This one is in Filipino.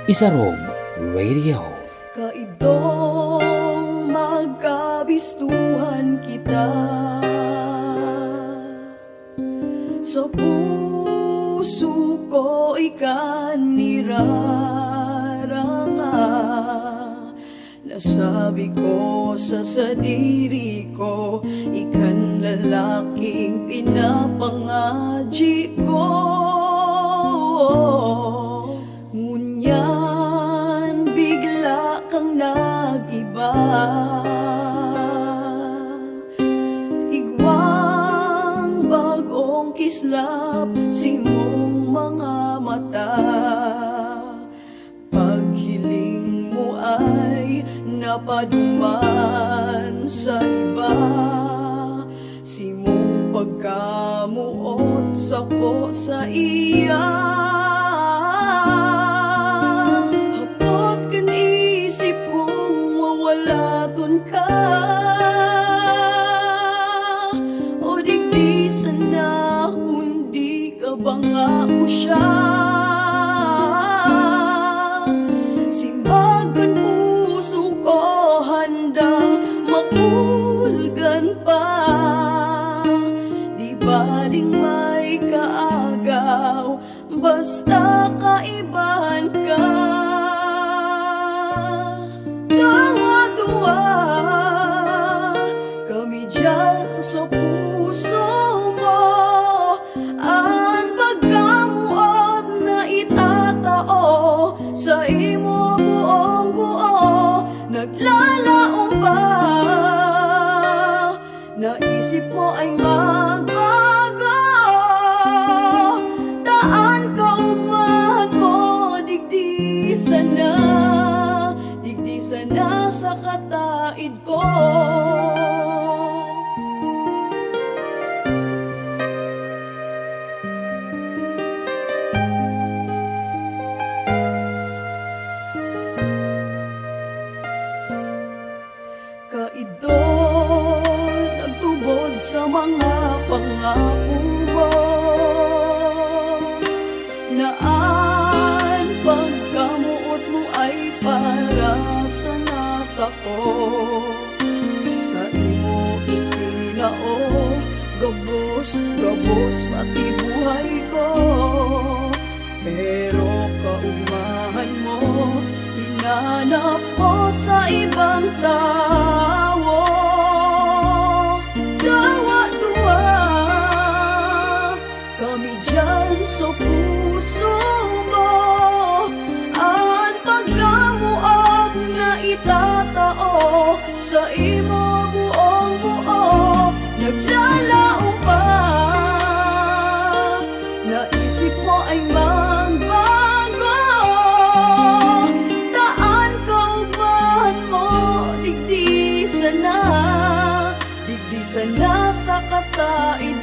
Isarog Radio. Kaidong magkabistuhan kita sa puso ko ikan niraranga. Nasabi ko sa sadiri ko, ikan lalaking pinapangaji ko. Ngunyan bigla kang nag-iba, igwang bagong kislap simong mga mata. Paghiling mo ay napaduman sa iba, simong pagkamuot sa ko sa iya. Hapot kan isip kong mawalaton ka, o digdi sana kundi ka ba nga mo siya. Simbagan puso ko handang makulgan pa, di baling may kaagaw, basta kaibahan ka. Tawa-tuwa kami dyan sa puso mo, ang pagkamuot na itatao sa imo buong-buo. Naglalaong ba, naisip mo ay magbago, taan ka umahan mo, digdi sana sa kataid ko. Kaidon nagtubod sa mga pangako mo, naan pagkamuot mo ay para sa nasa ko. Sa imo ikinao, gabos pati buhay ko. Pero kaumahan mo, hinanap ko sa ibang tao. Tawa-tuwa kami dyan sa puso mo, ang pagkamuot na itatao sa imo buong-buo. Naglalaong pa, naisip mo ay magbago, taan ka upahan mo, digdi sana sa kataid